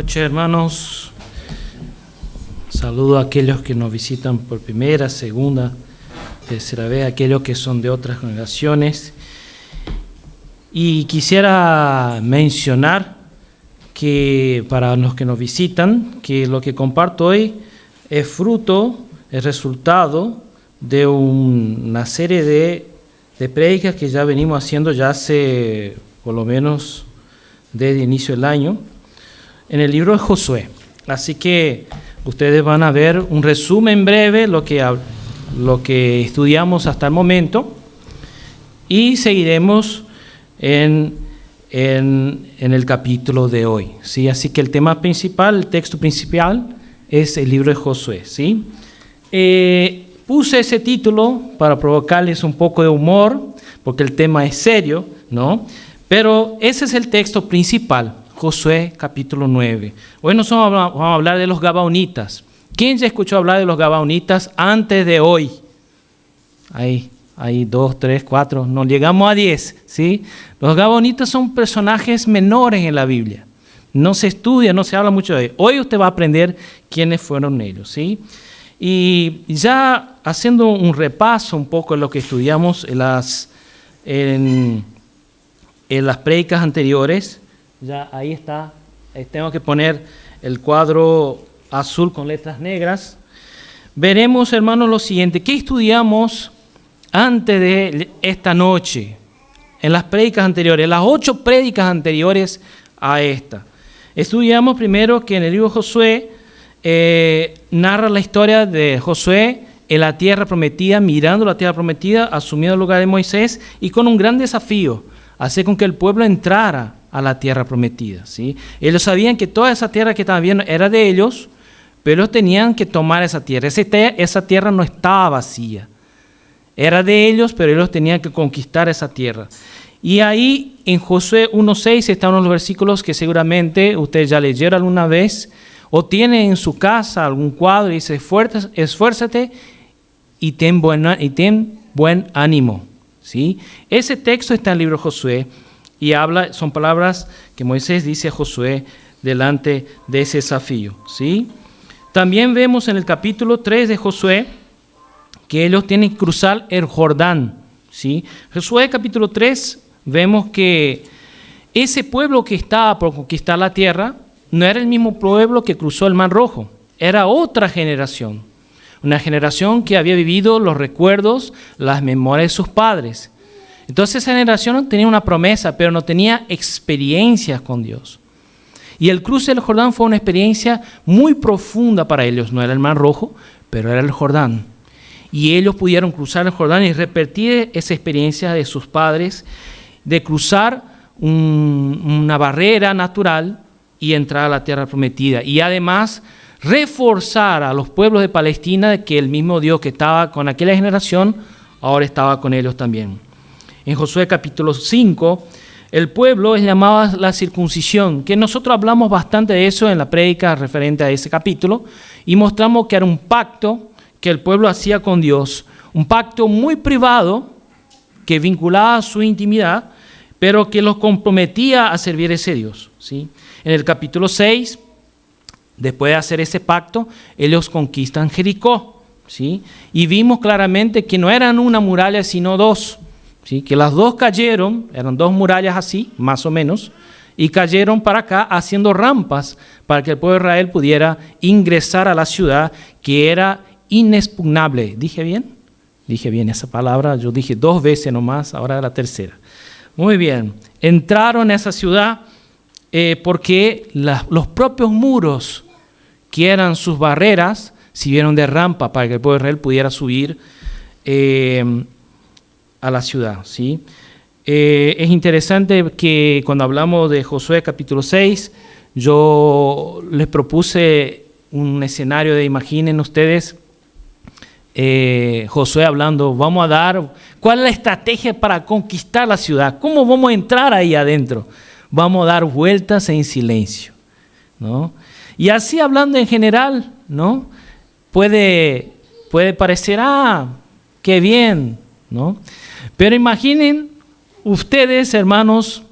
noches, hermanos. Saludo a aquellos que nos visitan por primera, segunda, tercera vez, aquellos que son de otras congregaciones. Y quisiera mencionar que para los que nos visitan, que lo que comparto hoy es resultado de una serie de prédicas que ya venimos haciendo ya hace por lo menos desde el inicio del año, en el libro de Josué. Así que ustedes van a ver un resumen breve, lo que estudiamos hasta el momento, y seguiremos en el capítulo de hoy, ¿sí? Así que el tema principal, el texto principal, es el libro de Josué, ¿sí? Puse ese título para provocarles un poco de humor, porque el tema es serio, ¿no? Pero ese es el texto principal, Josué capítulo 9. Hoy nosotros vamos a hablar de los Gabaonitas. ¿Quién ya escuchó hablar de los Gabaonitas antes de hoy? Ahí 2, 3, 4, nos llegamos a 10, ¿sí? Los Gabaonitas son personajes menores en la Biblia. No se estudia, no se habla mucho de ellos. Hoy usted va a aprender quiénes fueron ellos, ¿sí? Y ya haciendo un repaso un poco de lo que estudiamos en las prédicas anteriores, ya ahí está, tengo que poner el cuadro azul con letras negras. Veremos, hermanos, lo siguiente. ¿Qué estudiamos antes de esta noche? En las prédicas anteriores, las 8 prédicas anteriores a esta. Estudiamos primero que en el libro de Josué narra la historia de Josué en la tierra prometida, mirando la tierra prometida, asumiendo el lugar de Moisés y con un gran desafío, hacer con que el pueblo entrara a la tierra prometida, ¿sí? Ellos sabían que toda esa tierra que estaban viendo era de ellos, pero ellos tenían que tomar esa tierra. Esa tierra no estaba vacía. Era de ellos, pero ellos tenían que conquistar esa tierra. Y ahí en Josué 1:6 están unos versículos que seguramente ustedes ya leyeron alguna vez o tienen en su casa algún cuadro y dice: esfuérzate y ten buen ánimo, ¿sí? Ese texto está en el libro de Josué y son palabras que Moisés dice a Josué delante de ese desafío, ¿sí? También vemos en el capítulo 3 de Josué que ellos tienen que cruzar el Jordán, ¿sí? Josué capítulo 3 vemos que ese pueblo que estaba por conquistar la tierra no era el mismo pueblo que cruzó el Mar Rojo, era otra generación. Una generación que había vivido los recuerdos, las memorias de sus padres. Entonces esa generación tenía una promesa, pero no tenía experiencias con Dios. Y el cruce del Jordán fue una experiencia muy profunda para ellos. No era el Mar Rojo, pero era el Jordán. Y ellos pudieron cruzar el Jordán y repetir esa experiencia de sus padres, de cruzar una barrera natural y entrar a la tierra prometida. Y además reforzar a los pueblos de Palestina de que el mismo Dios que estaba con aquella generación, ahora estaba con ellos también. En Josué capítulo 5, el pueblo es llamado la circuncisión, que nosotros hablamos bastante de eso en la prédica referente a ese capítulo, y mostramos que era un pacto que el pueblo hacía con Dios, un pacto muy privado que vinculaba a su intimidad, pero que los comprometía a servir a ese Dios, ¿sí? En el capítulo 6, después de hacer ese pacto, ellos conquistan Jericó, ¿sí? Y vimos claramente que no eran una muralla, sino 2, ¿sí? Que las 2 cayeron, eran 2 murallas así, más o menos, y cayeron para acá haciendo rampas para que el pueblo de Israel pudiera ingresar a la ciudad, que era inexpugnable. ¿Dije bien? Dije bien esa palabra, yo dije 2 veces nomás, ahora la tercera. Muy bien, entraron a esa ciudad porque los propios muros, que eran sus barreras, sirvieron de rampa para que el pueblo de Israel pudiera subir a la ciudad, ¿sí? Es interesante que cuando hablamos de Josué capítulo 6, yo les propuse un escenario de, imaginen ustedes, Josué hablando, vamos a dar, ¿cuál es la estrategia para conquistar la ciudad? ¿Cómo vamos a entrar ahí adentro? Vamos a dar vueltas en silencio, ¿no? Y así hablando en general, ¿no? Puede parecer, qué bien, ¿no? Pero imaginen ustedes, hermanos,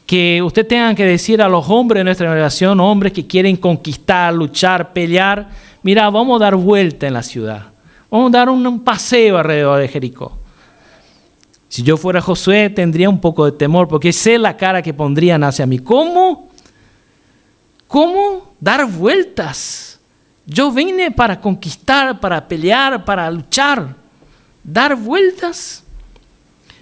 que usted tenga que decir a los hombres de nuestra generación, hombres que quieren conquistar, luchar, pelear, mira, vamos a dar vuelta en la ciudad. Vamos a dar un paseo alrededor de Jericó. Si yo fuera Josué, tendría un poco de temor, porque sé la cara que pondrían hacia mí. ¿Cómo? ¿Cómo dar vueltas? Yo vine para conquistar, para pelear, para luchar. ¿Dar vueltas?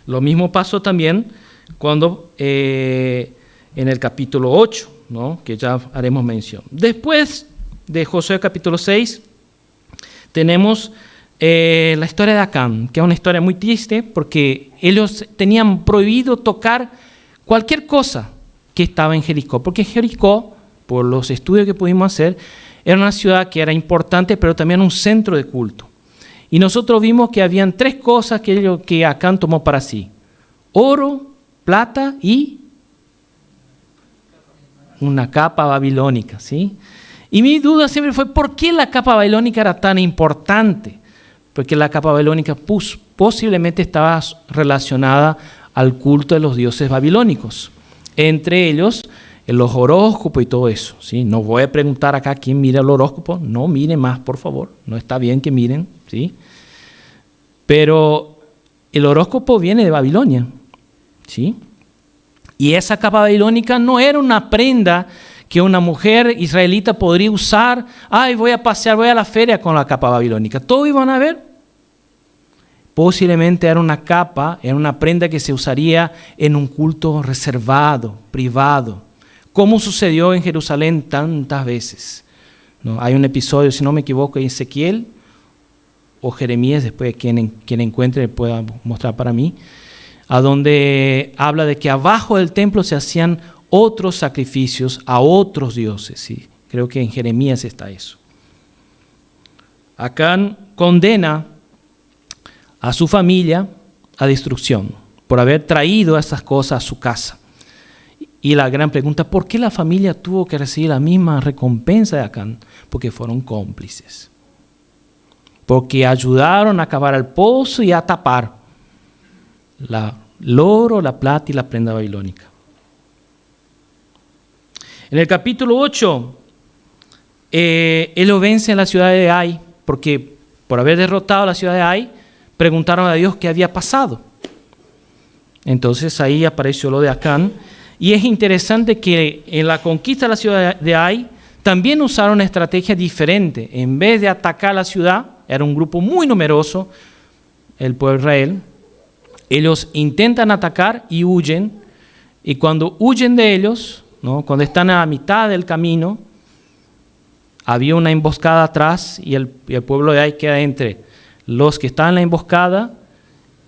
Lo mismo pasó también cuando en el capítulo 8, ¿no? Que ya haremos mención. Después de Josué capítulo 6, tenemos la historia de Acán, que es una historia muy triste porque ellos tenían prohibido tocar cualquier cosa que estaba en Jericó, porque Jericó, por los estudios que pudimos hacer, era una ciudad que era importante, pero también un centro de culto. Y nosotros vimos que habían 3 cosas que Acán tomó para sí: oro, plata y una capa babilónica, ¿sí? Y mi duda siempre fue, ¿por qué la capa babilónica era tan importante? Porque la capa babilónica posiblemente estaba relacionada al culto de los dioses babilónicos. Entre ellos, los horóscopos y todo eso, ¿sí? No voy a preguntar acá quién mira el horóscopo. No miren más, por favor. No está bien que miren, ¿sí? Pero el horóscopo viene de Babilonia, ¿sí? Y esa capa babilónica no era una prenda que una mujer israelita podría usar. Ay, voy a pasear, voy a la feria con la capa babilónica. Todos iban a ver. Posiblemente era una capa, era una prenda que se usaría en un culto reservado, privado, como sucedió en Jerusalén tantas veces, ¿no? Hay un episodio, si no me equivoco, en Ezequiel o Jeremías, después quien encuentre pueda mostrar para mí, a donde habla de que abajo del templo se hacían otros sacrificios a otros dioses. ¿Sí? Creo que en Jeremías está eso. Acán condena a su familia a destrucción por haber traído esas cosas a su casa. Y la gran pregunta, ¿por qué la familia tuvo que recibir la misma recompensa de Acán? Porque fueron cómplices. Porque ayudaron a cavar el pozo y a tapar el oro, la plata y la prenda babilónica. En el capítulo 8, él lo vence en la ciudad de Ai, porque por haber derrotado a la ciudad de Ai, preguntaron a Dios qué había pasado. Entonces ahí apareció lo de Acán. Y es interesante que en la conquista de la ciudad de Ai también usaron una estrategia diferente. En vez de atacar la ciudad, era un grupo muy numeroso, el pueblo de Israel, ellos intentan atacar y huyen. Y cuando huyen de ellos, ¿no? Cuando están a mitad del camino, había una emboscada atrás y el pueblo de Ai queda entre los que están en la emboscada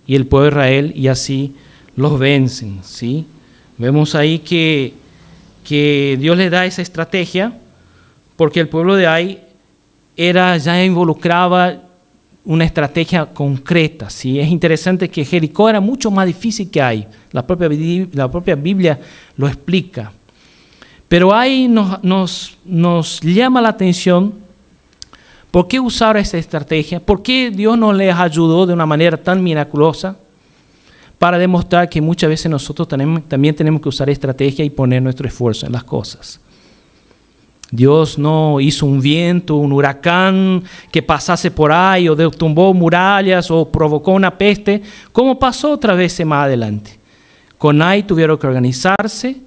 y el pueblo de Israel, y así los vencen, ¿sí? Vemos ahí que Dios le da esa estrategia porque el pueblo de Ai ya involucraba una estrategia concreta, ¿sí? Es interesante que Jericó era mucho más difícil que Ai. La propia Biblia lo explica. Pero Ai nos llama la atención. ¿Por qué usar esa estrategia? ¿Por qué Dios no les ayudó de una manera tan miraculosa? Para demostrar que muchas veces nosotros también tenemos que usar estrategia y poner nuestro esfuerzo en las cosas. Dios no hizo un viento, un huracán que pasase por ahí, o tumbó murallas, o provocó una peste, como pasó otra vez más adelante. Con Ai tuvieron que organizarse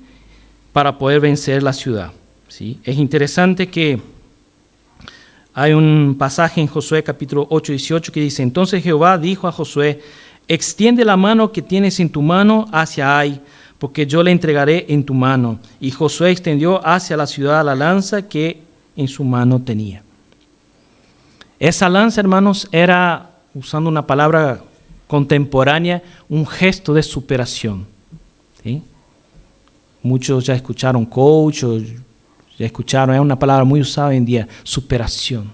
para poder vencer la ciudad, ¿sí? Es interesante que hay un pasaje en Josué capítulo 8, 18 que dice: entonces Jehová dijo a Josué: extiende la mano que tienes en tu mano hacia Ai, porque yo le entregaré en tu mano. Y Josué extendió hacia la ciudad la lanza que en su mano tenía. Esa lanza, hermanos, era, usando una palabra contemporánea, un gesto de superación, ¿sí? Muchos ya escucharon coach, o ya escucharon, es una palabra muy usada hoy en día, superación.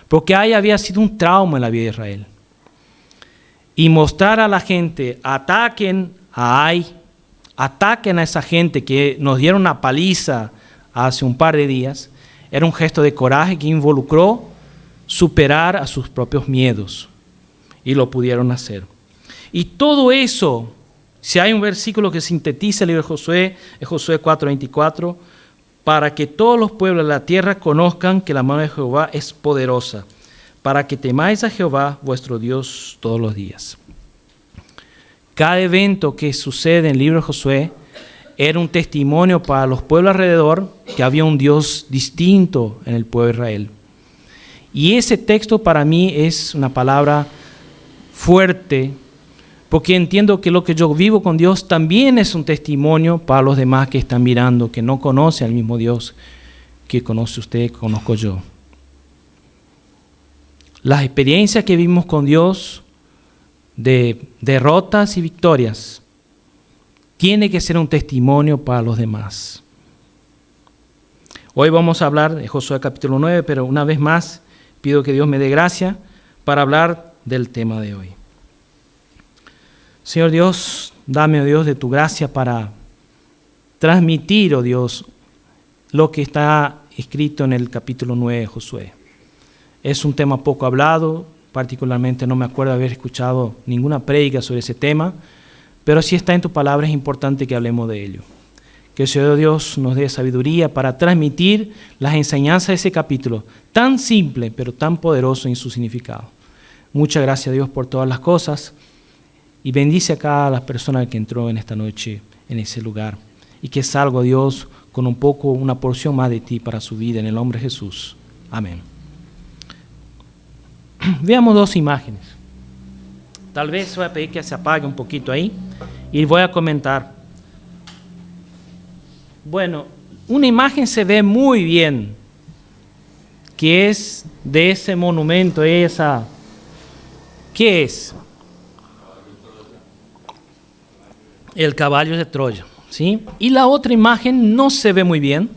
Porque Ai había sido un trauma en la vida de Israel. Y mostrar a la gente, ataquen a Ai, ataquen a esa gente que nos dieron una paliza hace un par de días, era un gesto de coraje que involucró superar a sus propios miedos. Y lo pudieron hacer. Y todo eso Si hay un versículo que sintetiza el libro de Josué, es Josué 4:24, para que todos los pueblos de la tierra conozcan que la mano de Jehová es poderosa, para que temáis a Jehová vuestro Dios todos los días. Cada evento que sucede en el libro de Josué era un testimonio para los pueblos alrededor que había un Dios distinto en el pueblo de Israel. Y ese texto para mí es una palabra fuerte, porque entiendo que lo que yo vivo con Dios también es un testimonio para los demás que están mirando, que no conocen al mismo Dios que conoce usted, que conozco yo. Las experiencias que vivimos con Dios, de derrotas y victorias, tiene que ser un testimonio para los demás. Hoy vamos a hablar de Josué capítulo 9, pero una vez más pido que Dios me dé gracia para hablar del tema de hoy. Señor Dios, dame, oh Dios, de tu gracia para transmitir, oh Dios, lo que está escrito en el capítulo 9 de Josué. Es un tema poco hablado, particularmente no me acuerdo de haber escuchado ninguna prédica sobre ese tema, pero si está en tu palabra es importante que hablemos de ello. Que el Señor Dios nos dé sabiduría para transmitir las enseñanzas de ese capítulo, tan simple pero tan poderoso en su significado. Muchas gracias, Dios, por todas las cosas. Y bendice a cada las personas que entró en esta noche en ese lugar. Y que salga, Dios, con una porción más de ti para su vida, en el nombre de Jesús. Amén. Veamos dos imágenes. Tal vez voy a pedir que se apague un poquito ahí y voy a comentar. Bueno, una imagen se ve muy bien, que es de ese monumento, esa. ¿Qué es? El caballo de Troya, ¿sí? Y la otra imagen no se ve muy bien,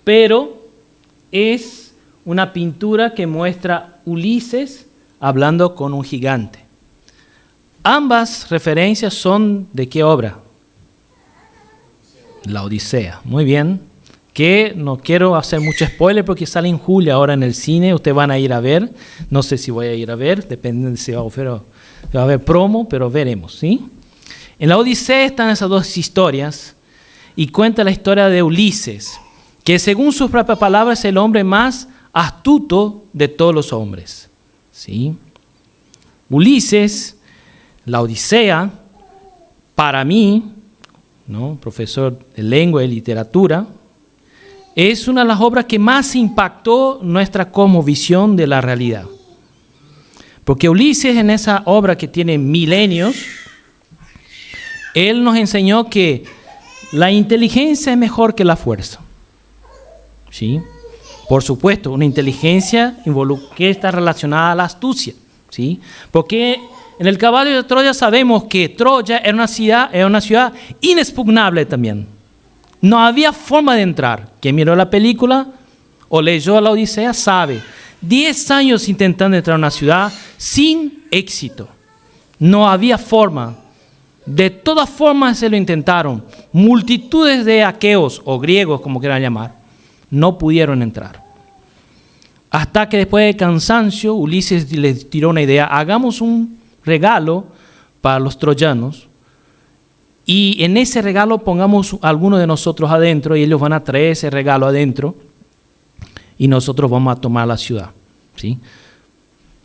pero es una pintura que muestra Ulises hablando con un gigante. Ambas referencias son ¿de qué obra? La Odisea. Muy bien. Que no quiero hacer mucho spoiler porque sale en julio ahora en el cine. Ustedes van a ir a ver. No sé si voy a ir a ver, depende de si va a haber promo, pero veremos, ¿sí? En la Odisea están esas dos historias y cuenta la historia de Ulises, que según sus propias palabras es el hombre más astuto de todos los hombres, ¿sí? Ulises, la Odisea, para mí, ¿no?, profesor de lengua y literatura, es una de las obras que más impactó nuestra cosmovisión de la realidad. Porque Ulises, en esa obra que tiene milenios, él nos enseñó que la inteligencia es mejor que la fuerza, ¿sí? Por supuesto, una inteligencia que está relacionada a la astucia, ¿sí? Porque en el caballo de Troya sabemos que Troya era una ciudad inexpugnable también. No había forma de entrar. Quien miró la película o leyó la Odisea sabe. 10 años intentando entrar a una ciudad sin éxito. No había forma. De todas formas se lo intentaron. Multitudes de aqueos o griegos, como quieran llamar, no pudieron entrar. Hasta que después de cansancio, Ulises les tiró una idea: hagamos un regalo para los troyanos y en ese regalo pongamos a algunos de nosotros adentro y ellos van a traer ese regalo adentro y nosotros vamos a tomar la ciudad, ¿sí?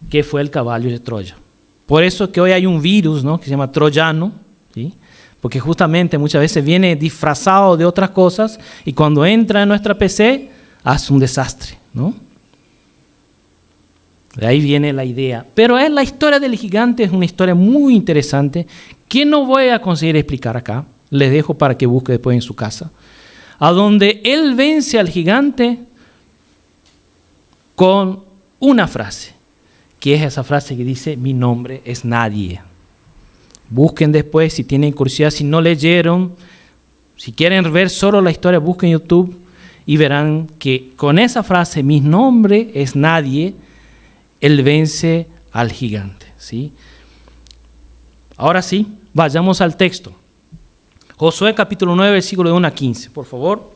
Que fue el caballo de Troya. Por eso que hoy hay un virus, ¿no?, que se llama troyano, ¿sí? Porque justamente muchas veces viene disfrazado de otras cosas y cuando entra en nuestra PC hace un desastre, ¿no? De ahí viene la idea. Pero la historia del gigante es una historia muy interesante que no voy a conseguir explicar acá. Les dejo para que busque después en su casa. A donde él vence al gigante con una frase, que es esa frase que dice: mi nombre es nadie. Busquen después si tienen curiosidad, si no leyeron, si quieren ver solo la historia, busquen YouTube y verán que con esa frase, mi nombre es nadie, él vence al gigante, ¿sí? Ahora sí, vayamos al texto. Josué capítulo 9, versículo de 1 a 15, por favor.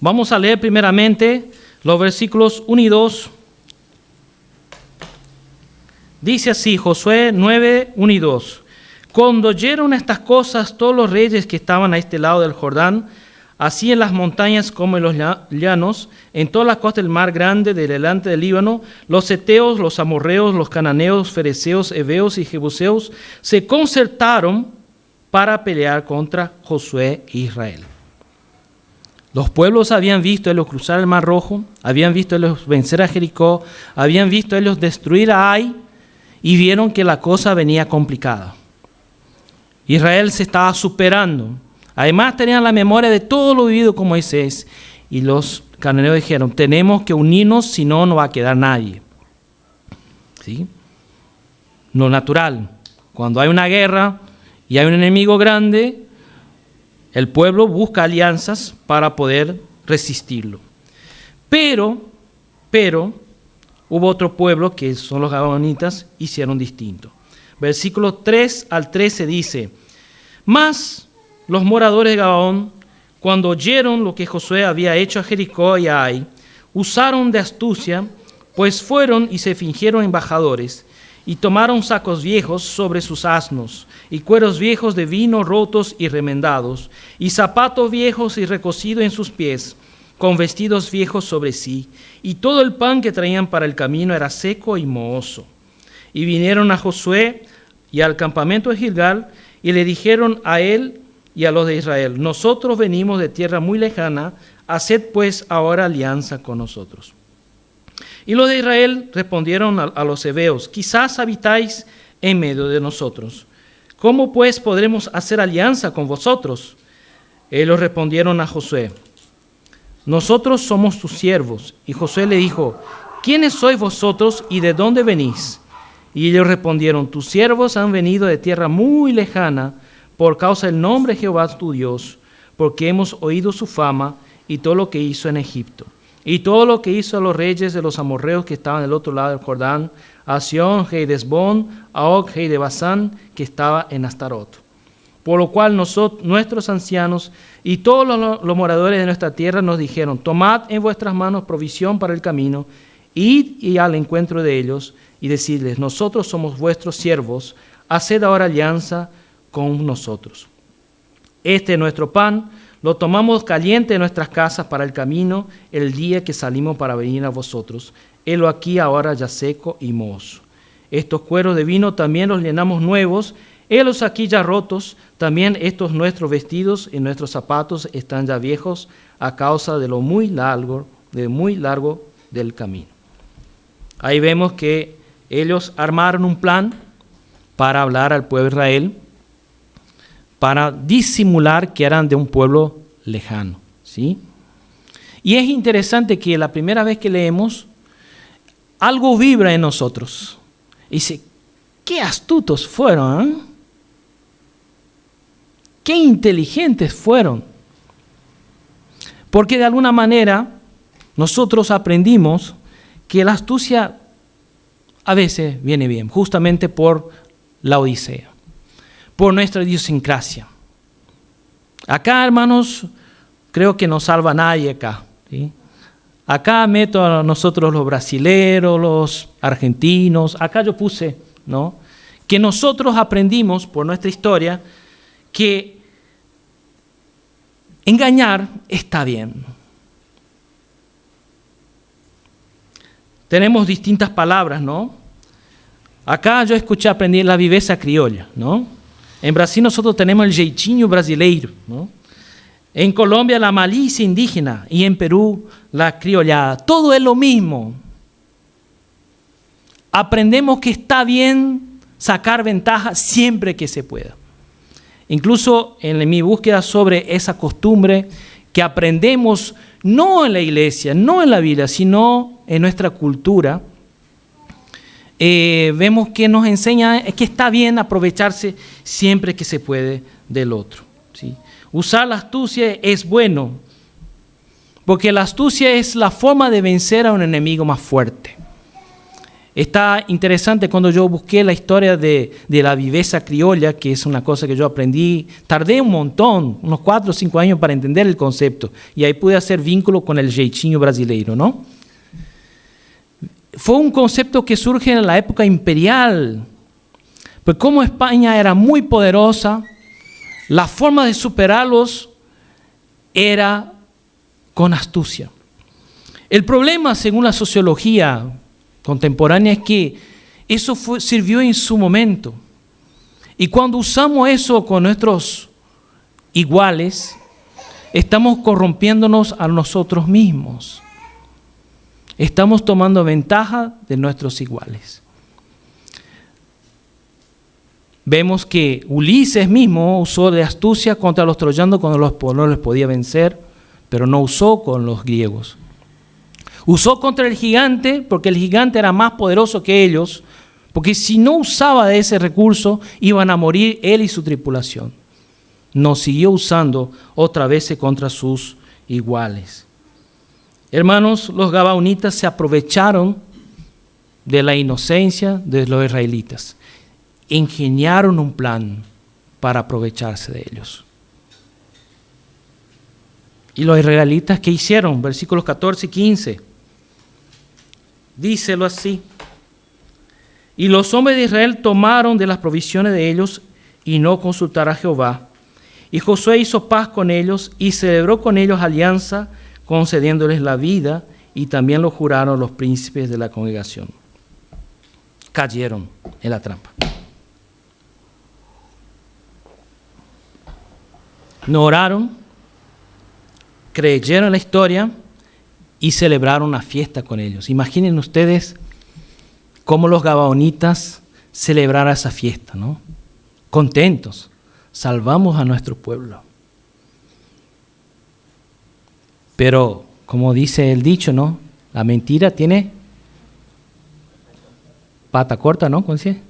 Vamos a leer primeramente los versículos 1 y 2. Dice así, Josué 9, 1 y 2. Cuando oyeron estas cosas, todos los reyes que estaban a este lado del Jordán, así en las montañas como en los llanos, en toda la costa del mar grande, delante del Líbano, los heteos, los amorreos, los cananeos, fereceos, heveos y jebuseos se concertaron para pelear contra Josué e Israel. Los pueblos habían visto a ellos cruzar el Mar Rojo, habían visto a ellos vencer a Jericó, habían visto a ellos destruir a Ai y vieron que la cosa venía complicada. Israel se estaba superando. Además tenían la memoria de todo lo vivido con Moisés. Y los cananeos dijeron, tenemos que unirnos, si no, no va a quedar nadie. ¿Sí? Lo natural. Cuando hay una guerra y hay un enemigo grande, el pueblo busca alianzas para poder resistirlo. Pero, hubo otro pueblo, que son los gabaonitas, hicieron distinto. Versículos 3 al 13 dice, mas los moradores de Gabaón, cuando oyeron lo que Josué había hecho a Jericó y a Ai, usaron de astucia, pues fueron y se fingieron embajadores, y tomaron sacos viejos sobre sus asnos, y cueros viejos de vino rotos y remendados, y zapatos viejos y recocidos en sus pies, con vestidos viejos sobre sí, y todo el pan que traían para el camino era seco y mohoso. Y vinieron a Josué y al campamento de Gilgal, y le dijeron a él y a los de Israel, nosotros venimos de tierra muy lejana, haced pues ahora alianza con nosotros. Y los de Israel respondieron a los heveos, quizás habitáis en medio de nosotros. ¿Cómo pues podremos hacer alianza con vosotros? Ellos respondieron a Josué, nosotros somos tus siervos. Y Josué le dijo, ¿quiénes sois vosotros y de dónde venís? Y ellos respondieron, tus siervos han venido de tierra muy lejana por causa del nombre de Jehová tu Dios, porque hemos oído su fama y todo lo que hizo en Egipto, y todo lo que hizo a los reyes de los amorreos que estaban del otro lado del Jordán, a Sihón, rey de Hesbón, a Og, rey de Basán, que estaba en Astarot. Por lo cual nuestros ancianos y todos los moradores de nuestra tierra nos dijeron, tomad en vuestras manos provisión para el camino, id y al encuentro de ellos, y decirles, nosotros somos vuestros siervos, haced ahora alianza con nosotros. Este es nuestro pan, lo tomamos caliente en nuestras casas para el camino, el día que salimos para venir a vosotros. Helo aquí ahora ya seco y mohoso. Estos cueros de vino también los llenamos nuevos, helos aquí ya rotos, también estos nuestros vestidos y nuestros zapatos están ya viejos a causa de lo muy largo del camino. Ahí vemos que ellos armaron un plan para hablar al pueblo de Israel, para disimular que eran de un pueblo lejano, ¿sí? Y es interesante que la primera vez que leemos, algo vibra en nosotros. Dice, qué astutos fueron, ¿eh? Qué inteligentes fueron. Porque de alguna manera nosotros aprendimos que la astucia a veces viene bien, justamente por la Odisea, por nuestra idiosincrasia. Acá, hermanos, creo que no salva a nadie acá, ¿sí? Acá meto a nosotros los brasileros, los argentinos, acá yo puse, ¿no?, que nosotros aprendimos por nuestra historia que engañar está bien. Tenemos distintas palabras, ¿no? Acá yo aprendí la viveza criolla, ¿no? En Brasil nosotros tenemos el jeitinho brasileiro, ¿no? En Colombia la malicia indígena y en Perú la criollada. Todo es lo mismo. Aprendemos que está bien sacar ventaja siempre que se pueda. Incluso en mi búsqueda sobre esa costumbre que aprendemos no en la iglesia, no en la Biblia, sino en nuestra cultura, vemos que nos enseña que está bien aprovecharse siempre que se puede del otro, ¿sí? Usar la astucia es bueno, porque la astucia es la forma de vencer a un enemigo más fuerte. Está interesante cuando yo busqué la historia de la viveza criolla, que es una cosa que yo aprendí, tardé un montón, unos 4 o 5 años para entender el concepto, y ahí pude hacer vínculo con el jeitinho brasileiro, ¿no? Fue un concepto que surge en la época imperial, Pues como España era muy poderosa, la forma de superarlos era con astucia. El problema, según la sociología contemporánea, es que eso sirvió en su momento. Y cuando usamos eso con nuestros iguales, estamos corrompiéndonos a nosotros mismos. Estamos tomando ventaja de nuestros iguales. Vemos que Ulises mismo usó de astucia contra los troyanos cuando no les podía vencer, pero no usó con los griegos. Usó contra el gigante porque el gigante era más poderoso que ellos, porque si no usaba de ese recurso iban a morir él y su tripulación. No siguió usando otra vez contra sus iguales. Hermanos, los gabaonitas se aprovecharon de la inocencia de los israelitas. Ingeniaron un plan para aprovecharse de ellos. ¿Y los israelitas qué hicieron? Versículos 14 y 15. Dícelo así. Y los hombres de Israel tomaron de las provisiones de ellos y no consultaron a Jehová. Y Josué hizo paz con ellos y celebró con ellos alianza, concediéndoles la vida, y también lo juraron los príncipes de la congregación. Cayeron en la trampa. No oraron, creyeron en la historia y celebraron una fiesta con ellos. Imaginen ustedes cómo los gabaonitas celebraron esa fiesta, ¿no? Contentos, salvamos a nuestro pueblo. Pero, como dice el dicho, ¿no? La mentira tiene pata corta, ¿no? ¿Cómo dice?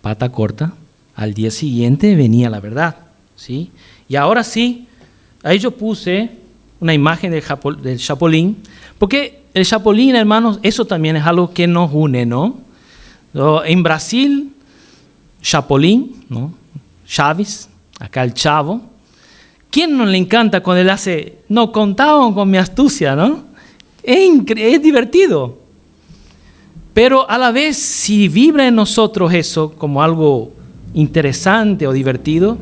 Pata corta. Al día siguiente venía la verdad, ¿sí? Y ahora sí, ahí yo puse una imagen del chapulín, porque el chapulín, hermanos, eso también es algo que nos une, ¿no? En Brasil, chapulín, ¿no? Chaves, acá el chavo. ¿Quién no le encanta cuando él hace, no contaban con mi astucia, ¿no? Es divertido. Pero a la vez, si vibra en nosotros eso como algo interesante o divertido,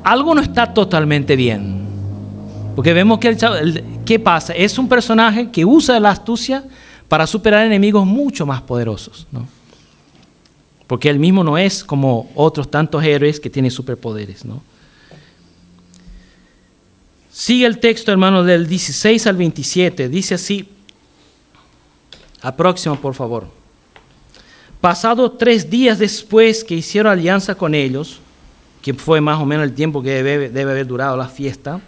algo no está totalmente bien. Porque vemos que ¿qué pasa? Es un personaje que usa la astucia para superar enemigos mucho más poderosos, ¿no? Porque él mismo no es como otros tantos héroes que tienen superpoderes, ¿no? Sigue el texto, hermano, del 16 al 27. Dice así. A próxima, por favor. Pasado 3 días después que hicieron alianza con ellos, que fue más o menos el tiempo que debe haber durado la fiesta,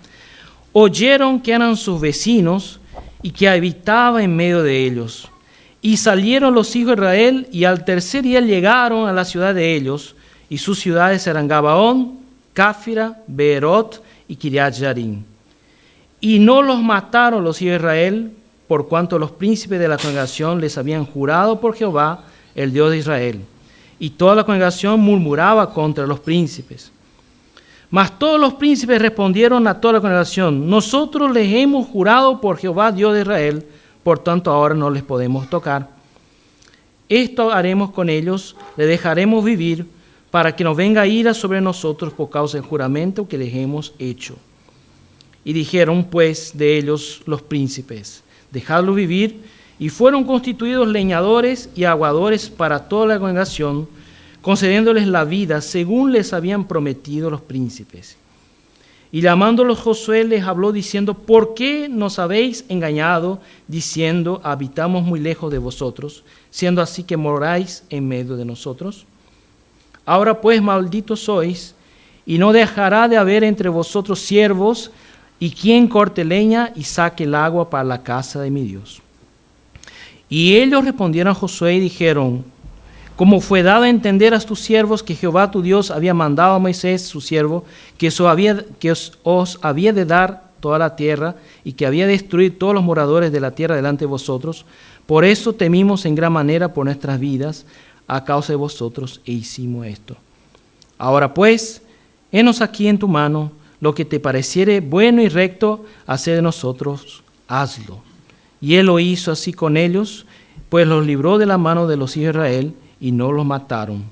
oyeron que eran sus vecinos y que habitaba en medio de ellos. Y salieron los hijos de Israel y al tercer día llegaron a la ciudad de ellos, y sus ciudades eran Gabaón, Cáfira, Beerot y Kiriat Yarim. Y no los mataron los hijos de Israel, por cuanto los príncipes de la congregación les habían jurado por Jehová, el Dios de Israel. Y toda la congregación murmuraba contra los príncipes. Mas todos los príncipes respondieron a toda la congregación: nosotros les hemos jurado por Jehová, Dios de Israel, por tanto ahora no les podemos tocar. Esto haremos con ellos, les dejaremos vivir, para que no venga ira sobre nosotros por causa del juramento que les hemos hecho. Y dijeron pues de ellos los príncipes: dejadlos vivir, y fueron constituidos leñadores y aguadores para toda la congregación, concediéndoles la vida según les habían prometido los príncipes. Y llamándolos Josué les habló diciendo: ¿por qué nos habéis engañado, diciendo, habitamos muy lejos de vosotros, siendo así que moráis en medio de nosotros? Ahora pues malditos sois, y no dejará de haber entre vosotros siervos, y quien corte leña y saque el agua para la casa de mi Dios. Y ellos respondieron a Josué y dijeron: como fue dado a entender a tus siervos que Jehová tu Dios había mandado a Moisés su siervo, que os había de dar toda la tierra y que había de destruir todos los moradores de la tierra delante de vosotros, por eso temimos en gran manera por nuestras vidas a causa de vosotros e hicimos esto. Ahora pues, henos aquí en tu mano, lo que te pareciere bueno y recto hacer de nosotros, hazlo. Y él lo hizo así con ellos, pues los libró de la mano de los hijos de Israel y no los mataron.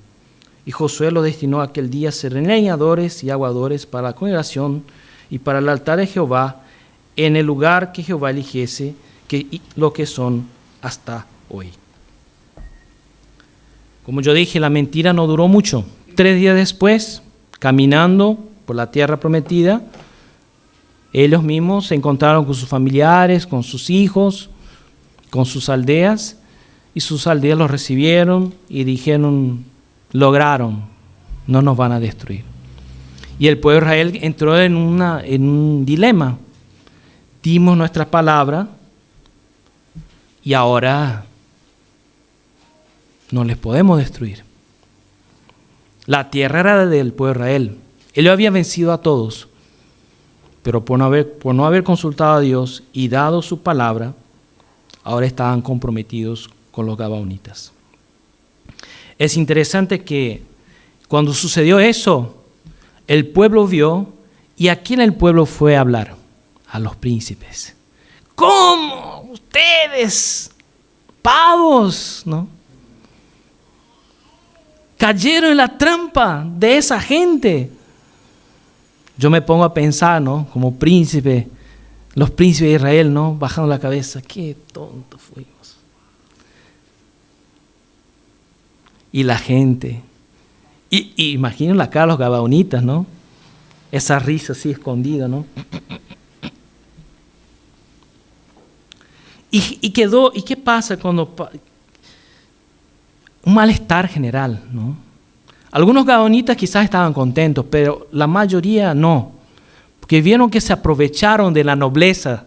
Y Josué lo destinó aquel día a ser leñadores y aguadores para la congregación y para el altar de Jehová en el lugar que Jehová eligiese, lo que son hasta hoy. Como yo dije, la mentira no duró mucho. 3 días después, caminando por la tierra prometida, ellos mismos se encontraron con sus familiares, con sus hijos, con sus aldeas, y sus aldeas los recibieron y dijeron, lograron, no nos van a destruir. Y el pueblo de Israel entró en un dilema. Dimos nuestra palabra y ahora no les podemos destruir. La tierra era del pueblo de Israel. Él había vencido a todos, pero por no haber consultado a Dios y dado su palabra, ahora estaban comprometidos con los gabaonitas. Es interesante que cuando sucedió eso, el pueblo vio, ¿y a quién el pueblo fue a hablar? A los príncipes. ¿Cómo? Ustedes, pavos, ¿no? Cayeron en la trampa de esa gente. Yo me pongo a pensar, ¿no? Como príncipe, los príncipes de Israel, ¿no? Bajando la cabeza, qué tontos fuimos. Y la gente. Y imaginen la cara de los gabaonitas, ¿no? Esa risa así escondida, ¿no? ¿Y qué pasa cuando un malestar general, ¿no? Algunos gabaonitas quizás estaban contentos, pero la mayoría no, porque vieron que se aprovecharon de la nobleza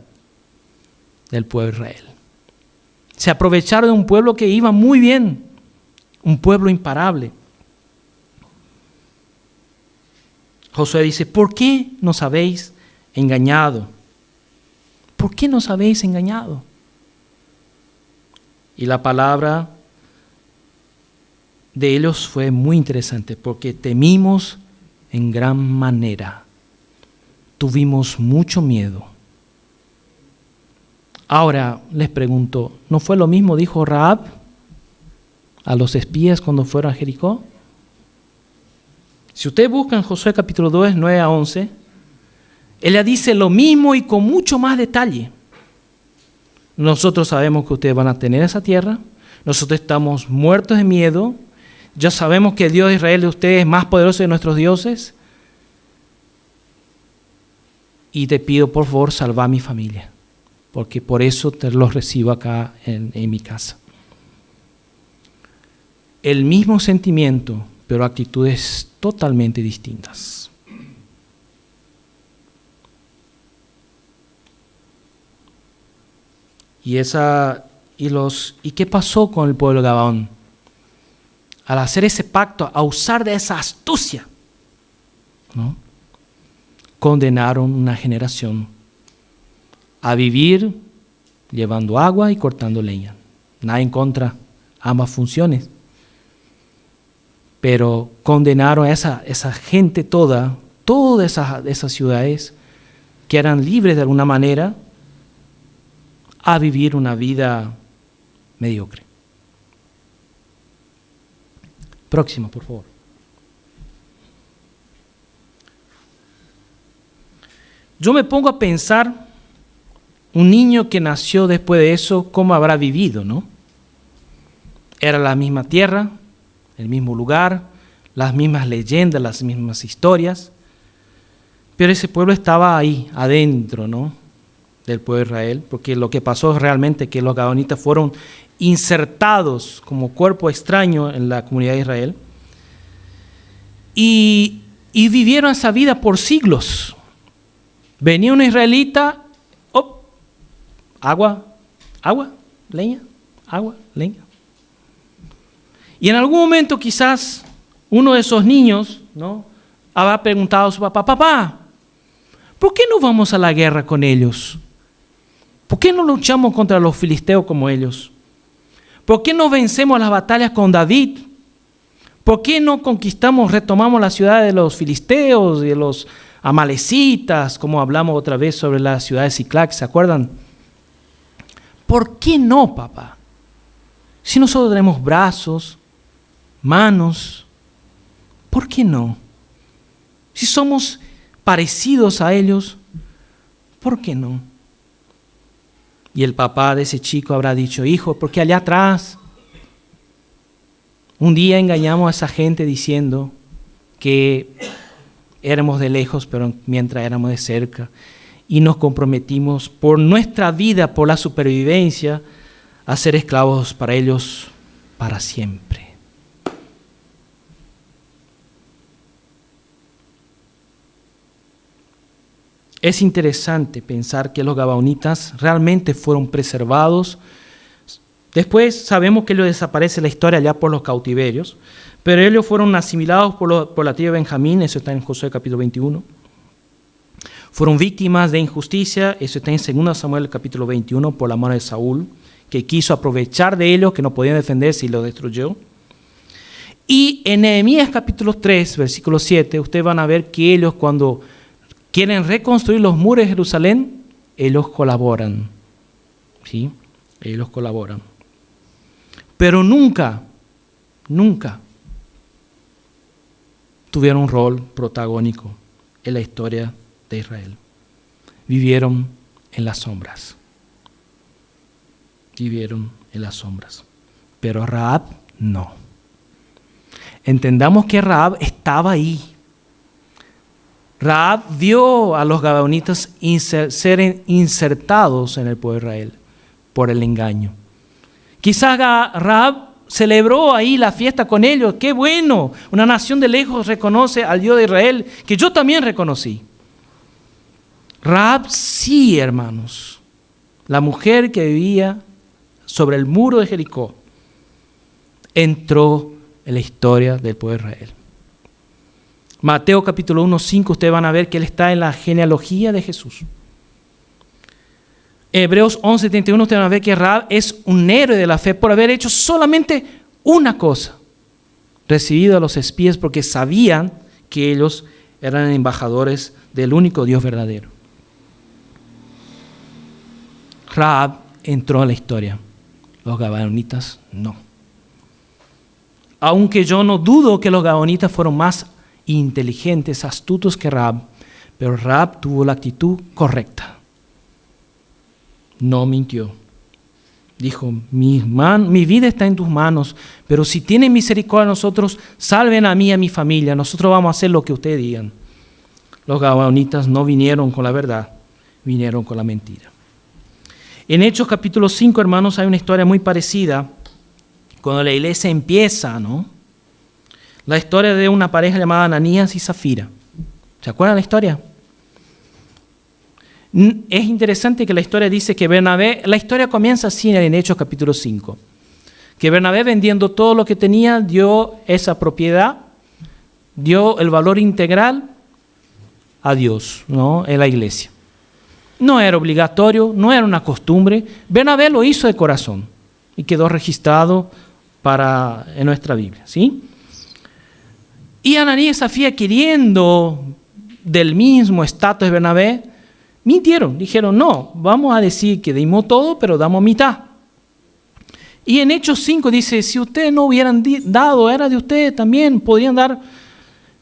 del pueblo de Israel. Se aprovecharon de un pueblo que iba muy bien, un pueblo imparable. Josué dice, ¿por qué nos habéis engañado? ¿Por qué nos habéis engañado? Y la palabra de ellos fue muy interesante, porque temimos en gran manera. Tuvimos mucho miedo. Ahora les pregunto, ¿no fue lo mismo dijo Rahab a los espías cuando fueron a Jericó? Si ustedes buscan Josué capítulo 2, 9 a 11, ella dice lo mismo y con mucho más detalle. Nosotros sabemos que ustedes van a tener esa tierra, nosotros estamos muertos de miedo, ya sabemos que el Dios de Israel de ustedes es más poderoso de nuestros dioses, y te pido por favor salva a mi familia, porque por eso te los recibo acá en mi casa. El mismo sentimiento, pero actitudes totalmente distintas. ¿Y qué pasó con el pueblo de Gabaón? Al hacer ese pacto, a usar de esa astucia, ¿no? Condenaron una generación a vivir llevando agua y cortando leña. Nada en contra, ambas funciones. Pero condenaron a esa gente todas esas ciudades que eran libres de alguna manera a vivir una vida mediocre. Próximo, por favor. Yo me pongo a pensar, un niño que nació después de eso, ¿cómo habrá vivido, no? Era la misma tierra, el mismo lugar, las mismas leyendas, las mismas historias, pero ese pueblo estaba ahí, adentro, ¿no?, del pueblo de Israel, porque lo que pasó es realmente que los gabaonitas fueron insertados como cuerpo extraño en la comunidad de Israel y vivieron esa vida por siglos. Venía un israelita, agua, leña, agua, leña. Y en algún momento quizás uno de esos niños, ¿no?, habrá preguntado a su papá, ¿por qué no vamos a la guerra con ellos? ¿Por qué no luchamos contra los filisteos como ellos? ¿Por qué no vencemos las batallas con David? ¿Por qué no retomamos la ciudad de los filisteos, de los amalecitas, como hablamos otra vez sobre la ciudad de Siclac, ¿se acuerdan? ¿Por qué no, papá? Si nosotros tenemos brazos, manos, ¿Por qué no? Si somos parecidos a ellos, ¿por qué no? Y el papá de ese chico habrá dicho, hijo, porque allá atrás un día engañamos a esa gente diciendo que éramos de lejos, pero mientras éramos de cerca, y nos comprometimos por nuestra vida, por la supervivencia, a ser esclavos para ellos para siempre. Es interesante pensar que los gabaonitas realmente fueron preservados. Después sabemos que ellos desaparece la historia allá por los cautiverios, pero ellos fueron asimilados por la tribu de Benjamín, eso está en Josué capítulo 21. Fueron víctimas de injusticia, eso está en 2 Samuel capítulo 21, por la mano de Saúl, que quiso aprovechar de ellos, que no podían defenderse y los destruyó. Y en Nehemías capítulo 3, versículo 7, ustedes van a ver que ellos cuando quieren reconstruir los muros de Jerusalén, ellos colaboran. ¿Sí? Ellos colaboran. Pero nunca tuvieron un rol protagónico en la historia de Israel. Vivieron en las sombras. Pero Rahab no. Entendamos que Rahab estaba ahí. Rahab vio a los gabaonitas ser insertados en el pueblo de Israel por el engaño. Quizás Rahab celebró ahí la fiesta con ellos. ¡Qué bueno! Una nación de lejos reconoce al Dios de Israel, que yo también reconocí. Rahab sí, hermanos. La mujer que vivía sobre el muro de Jericó entró en la historia del pueblo de Israel. Mateo capítulo 1, 5, ustedes van a ver que él está en la genealogía de Jesús. Hebreos 11, 71, ustedes van a ver que Rahab es un héroe de la fe por haber hecho solamente una cosa. Recibido a los espías porque sabían que ellos eran embajadores del único Dios verdadero. Rahab entró en la historia. Los gabaonitas no. Aunque yo no dudo que los gabaonitas fueron más inteligentes, astutos que Rahab, pero Rahab tuvo la actitud correcta. No mintió. Dijo, mi vida está en tus manos, pero si tienen misericordia de nosotros, salven a mí y a mi familia. Nosotros vamos a hacer lo que ustedes digan. Los gabaonitas no vinieron con la verdad, vinieron con la mentira. En Hechos capítulo 5, hermanos, hay una historia muy parecida. Cuando la iglesia empieza, ¿no? La historia de una pareja llamada Ananías y Zafira. ¿Se acuerdan la historia? Es interesante que la historia dice que Bernabé, la historia comienza así en Hechos capítulo 5, que Bernabé vendiendo todo lo que tenía, dio esa propiedad, dio el valor integral a Dios, ¿no? En la iglesia. No era obligatorio, no era una costumbre. Bernabé lo hizo de corazón y quedó registrado en nuestra Biblia, ¿sí? Y Ananías y Zafira, queriendo del mismo estatus de Bernabé, mintieron. Dijeron, no, vamos a decir que dimos todo, pero damos mitad. Y en Hechos 5 dice, si ustedes no hubieran dado, era de ustedes también, podrían dar.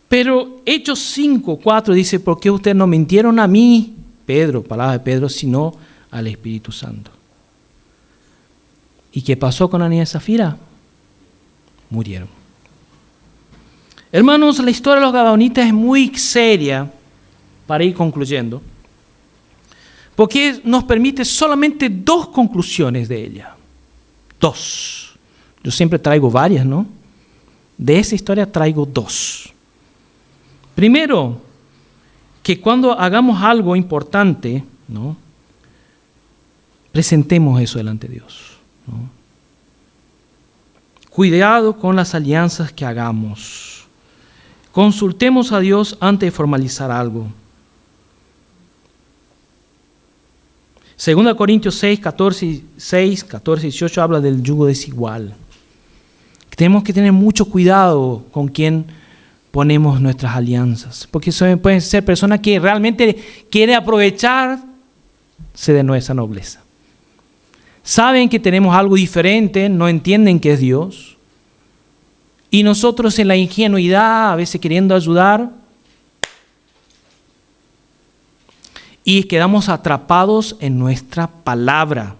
Pero Hechos 5, 4 dice, ¿por qué ustedes no mintieron a mí, Pedro, palabra de Pedro, sino al Espíritu Santo? ¿Y qué pasó con Ananías y Zafira? Murieron. Hermanos, la historia de los gabaonitas es muy seria, para ir concluyendo, porque nos permite solamente dos conclusiones de ella. Dos. Yo siempre traigo varias, ¿no? De esa historia traigo dos. Primero, que cuando hagamos algo importante, ¿no? Presentemos eso delante de Dios, ¿no? Cuidado con las alianzas que hagamos. Consultemos a Dios antes de formalizar algo. 2 Corintios 6, 14 y 18 habla del yugo desigual. Tenemos que tener mucho cuidado con quién ponemos nuestras alianzas, porque pueden ser personas que realmente quieren aprovecharse de nuestra nobleza. Saben que tenemos algo diferente, no entienden que es Dios. Y nosotros en la ingenuidad, a veces queriendo ayudar, y quedamos atrapados en nuestra palabra,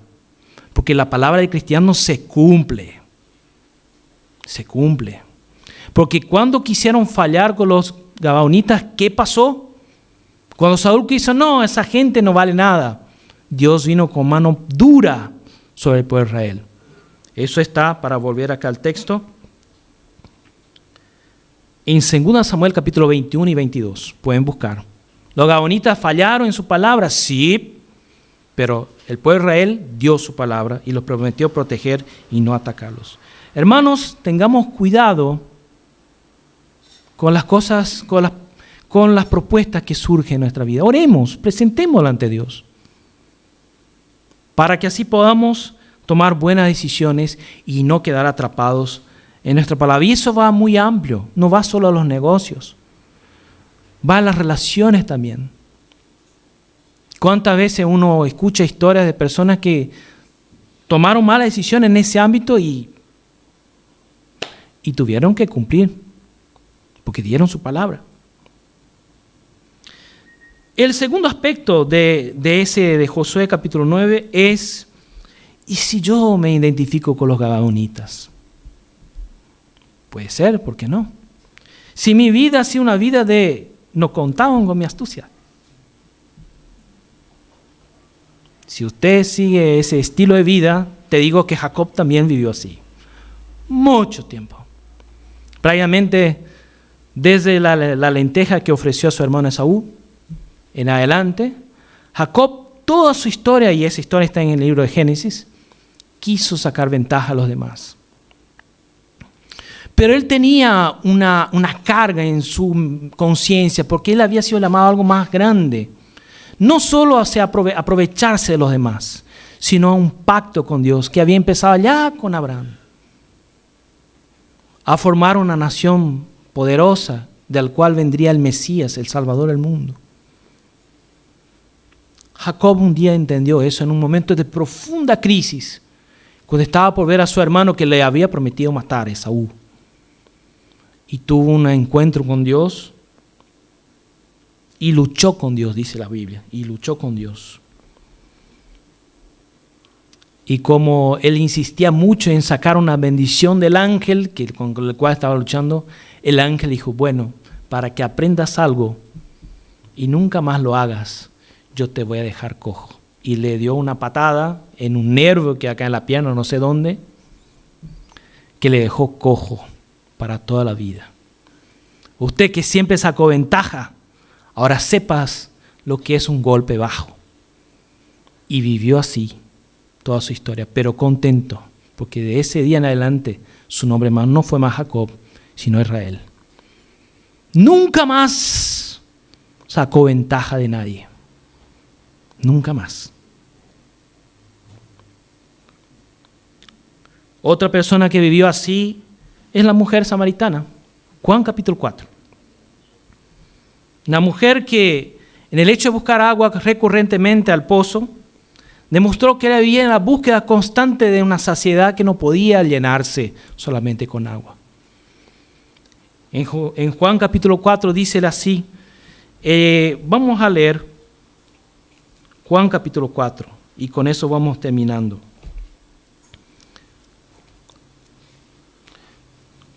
porque la palabra del cristiano se cumple. Se cumple. Porque cuando quisieron fallar con los gabaonitas, ¿qué pasó? Cuando Saúl quiso, no, esa gente no vale nada, Dios vino con mano dura sobre el pueblo de Israel. Eso está, para volver acá al texto, en 2 Samuel capítulo 21 y 22. Pueden buscar. ¿Los gabaonitas fallaron en su palabra? Sí, pero el pueblo de Israel dio su palabra y los prometió proteger y no atacarlos. Hermanos, tengamos cuidado con las cosas, con las propuestas que surgen en nuestra vida. Oremos, presentémosla ante Dios, para que así podamos tomar buenas decisiones y no quedar atrapados en nuestra palabra. Y eso va muy amplio, no va solo a los negocios, va a las relaciones también. ¿Cuántas veces uno escucha historias de personas que tomaron malas decisiones en ese ámbito y tuvieron que cumplir, porque dieron su palabra? El segundo aspecto de Josué capítulo 9 es, ¿y si yo me identifico con los gabaonitas? Puede ser, ¿por qué no? Si mi vida ha sido una vida de no contaban con mi astucia. Si usted sigue ese estilo de vida, te digo que Jacob también vivió así. Mucho tiempo. Prácticamente desde la lenteja que ofreció a su hermano Esaú en adelante, Jacob, toda su historia, y esa historia está en el libro de Génesis, quiso sacar ventaja a los demás. Pero él tenía una carga en su conciencia, porque él había sido llamado a algo más grande. No solo hacia aprovecharse de los demás, sino a un pacto con Dios que había empezado ya con Abraham, a formar una nación poderosa del cual vendría el Mesías, el Salvador del mundo. Jacob un día entendió eso en un momento de profunda crisis, cuando estaba por ver a su hermano que le había prometido matar a Esaú. Y tuvo un encuentro con Dios y luchó con Dios, dice la Biblia, y luchó con Dios. Y como él insistía mucho en sacar una bendición del ángel con el cual estaba luchando, el ángel dijo, bueno, para que aprendas algo y nunca más lo hagas, yo te voy a dejar cojo. Y le dio una patada en un nervio que acá en la pierna, no sé dónde, que le dejó cojo para toda la vida. Usted que siempre sacó ventaja, ahora sepas lo que es un golpe bajo. Y vivió así toda su historia, pero contento, porque de ese día en adelante su nombre más no fue más Jacob, sino Israel. Nunca más sacó ventaja de nadie. Nunca más. Otra persona que vivió así es la mujer samaritana. Juan capítulo 4. Una mujer que en el hecho de buscar agua recurrentemente al pozo, demostró que era vivía en la búsqueda constante de una saciedad que no podía llenarse solamente con agua. En Juan capítulo 4 dice así, vamos a leer Juan capítulo 4 y con eso vamos terminando.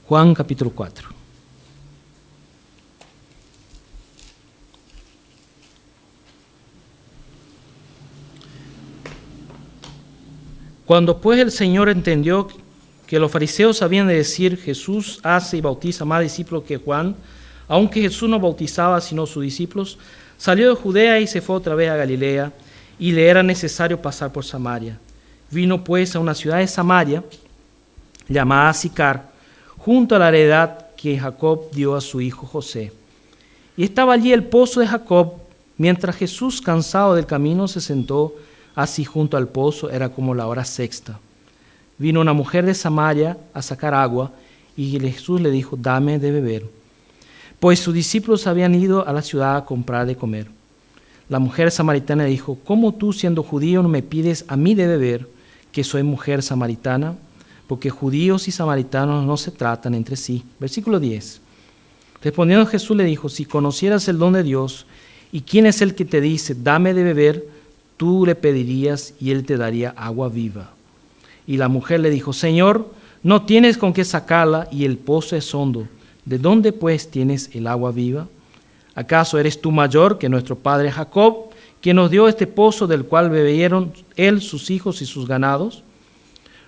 Juan capítulo 4. Cuando pues el Señor entendió que los fariseos habían de decir, Jesús hace y bautiza más discípulos que Juan, aunque Jesús no bautizaba sino sus discípulos, salió de Judea y se fue otra vez a Galilea, y le era necesario pasar por Samaria. Vino pues a una ciudad de Samaria, llamada Sicar, junto a la heredad que Jacob dio a su hijo José. Y estaba allí el pozo de Jacob, mientras Jesús, cansado del camino, se sentó así junto al pozo, era como la hora sexta. Vino una mujer de Samaria a sacar agua, y Jesús le dijo, dame de beber. Pues sus discípulos habían ido a la ciudad a comprar de comer. La mujer samaritana le dijo, ¿cómo tú, siendo judío, no me pides a mí de beber, que soy mujer samaritana? porque judíos y samaritanos no se tratan entre sí. Versículo 10. Respondiendo Jesús le dijo, si conocieras el don de Dios, y quién es el que te dice, dame de beber, tú le pedirías y él te daría agua viva. Y la mujer le dijo, Señor, no tienes con qué sacarla y el pozo es hondo. ¿De dónde pues tienes el agua viva? ¿Acaso eres tú mayor que nuestro padre Jacob, quien nos dio este pozo del cual bebieron él, sus hijos y sus ganados?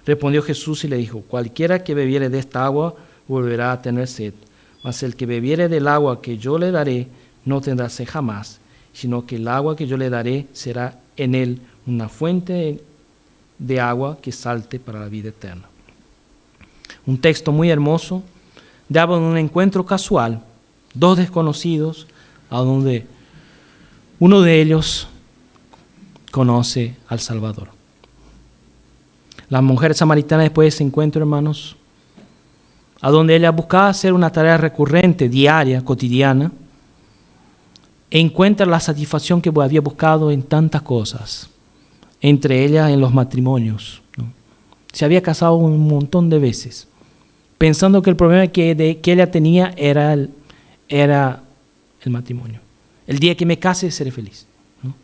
Respondió Jesús y le dijo, cualquiera que bebiere de esta agua volverá a tener sed, mas el que bebiere del agua que yo le daré no tendrá sed jamás, sino que el agua que yo le daré será en él una fuente de agua que salte para la vida eterna. Un texto muy hermoso, daba un encuentro casual, dos desconocidos, a donde uno de ellos conoce al Salvador. La mujer samaritana, después de ese encuentro, hermanos, a donde ella buscaba hacer una tarea recurrente, diaria, cotidiana, encuentra la satisfacción que había buscado en tantas cosas, entre ellas en los matrimonios, ¿no? Se había casado un montón de veces, pensando que el problema que ella tenía era el matrimonio. El día que me case seré feliz, ¿no?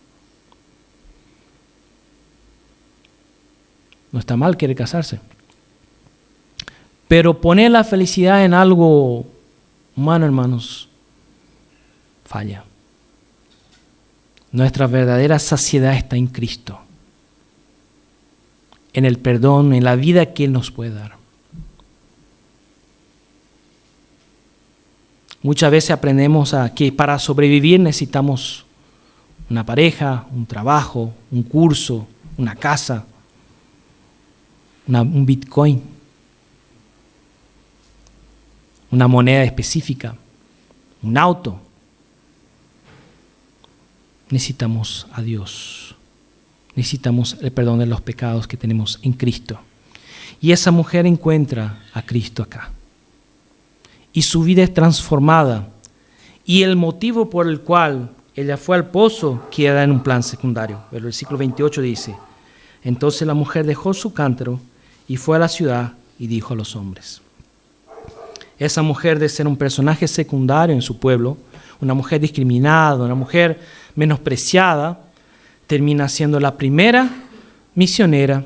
No está mal querer casarse, pero poner la felicidad en algo humano, hermanos, falla. Nuestra verdadera saciedad está en Cristo, en el perdón, en la vida que Él nos puede dar. Muchas veces aprendemos que para sobrevivir necesitamos una pareja, un trabajo, un curso, una casa, un Bitcoin, una moneda específica, un auto. Necesitamos a Dios. Necesitamos el perdón de los pecados que tenemos en Cristo. Y esa mujer encuentra a Cristo acá. Y su vida es transformada. Y el motivo por el cual ella fue al pozo queda en un plan secundario. El versículo 28 dice, entonces la mujer dejó su cántaro y fue a la ciudad y dijo a los hombres. Esa mujer, de ser un personaje secundario en su pueblo, una mujer discriminada, una mujer menospreciada, termina siendo la primera misionera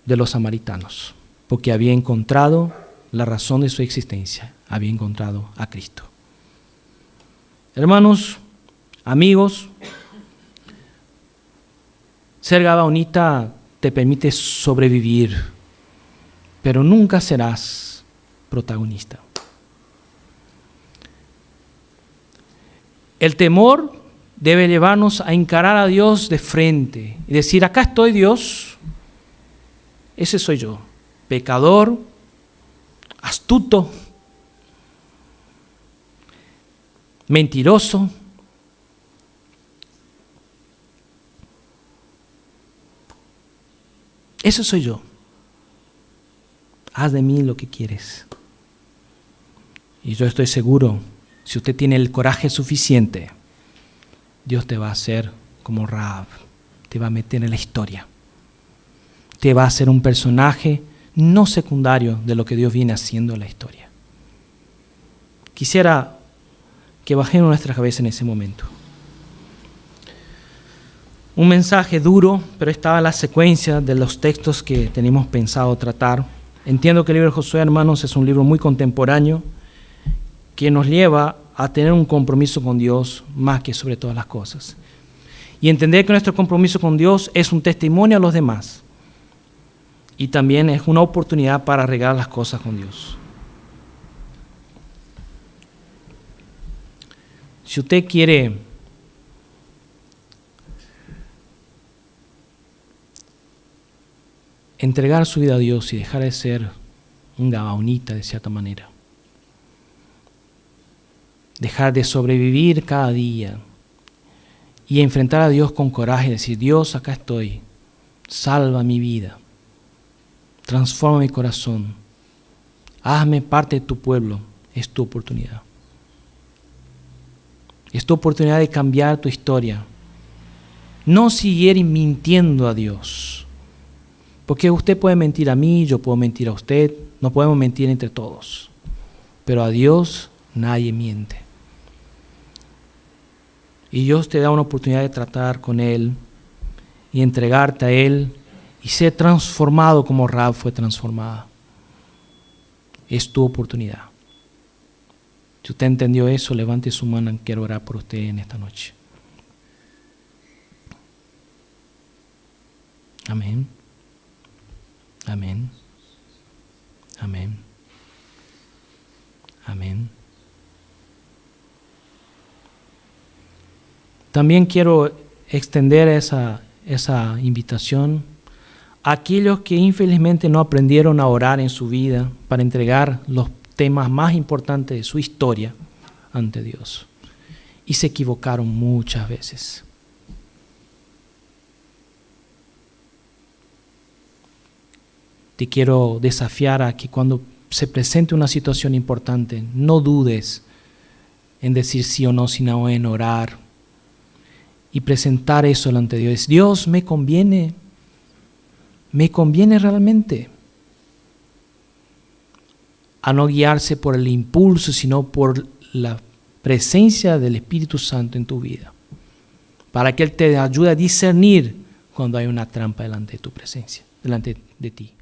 de los samaritanos, porque había encontrado la razón de su existencia, había encontrado a Cristo. Hermanos, amigos, ser gabaonita te permite sobrevivir, pero nunca serás protagonista. El temor debe llevarnos a encarar a Dios de frente y decir, acá estoy, Dios, ese soy yo, pecador, astuto, mentiroso, ese soy yo. Haz de mí lo que quieres. Y yo estoy seguro, si usted tiene el coraje suficiente, Dios te va a hacer como Rahab, te va a meter en la historia. Te va a hacer un personaje no secundario de lo que Dios viene haciendo en la historia. Quisiera que bajemos nuestra cabeza en ese momento. Un mensaje duro, pero estaba en la secuencia de los textos que teníamos pensado tratar. Entiendo que el libro de Josué, hermanos, es un libro muy contemporáneo que nos lleva a tener un compromiso con Dios más que sobre todas las cosas. Y entender que nuestro compromiso con Dios es un testimonio a los demás. Y también es una oportunidad para arreglar las cosas con Dios. Si usted quiere entregar su vida a Dios y dejar de ser un gabaonita de cierta manera, dejar de sobrevivir cada día y enfrentar a Dios con coraje y decir, Dios, acá estoy, salva mi vida, transforma mi corazón, hazme parte de tu pueblo, es tu oportunidad. Es tu oportunidad de cambiar tu historia. No seguir mintiendo a Dios, Porque usted puede mentir a mí, yo puedo mentir a usted, no podemos mentir entre todos. Pero a Dios nadie miente. Y Dios te da una oportunidad de tratar con Él y entregarte a Él y ser transformado como Rahab fue transformada. Es tu oportunidad. Si usted entendió eso, levante su mano, quiero orar por usted en esta noche. Amén. Amén. Amén. Amén. También quiero extender esa invitación a aquellos que infelizmente no aprendieron a orar en su vida para entregar los temas más importantes de su historia ante Dios y se equivocaron muchas veces. Te quiero desafiar a que cuando se presente una situación importante, no dudes en decir sí o no, sino en orar y presentar eso delante de Dios. Dios, me conviene realmente a no guiarse por el impulso, sino por la presencia del Espíritu Santo en tu vida, para que Él te ayude a discernir cuando hay una trampa delante de tu presencia, delante de ti.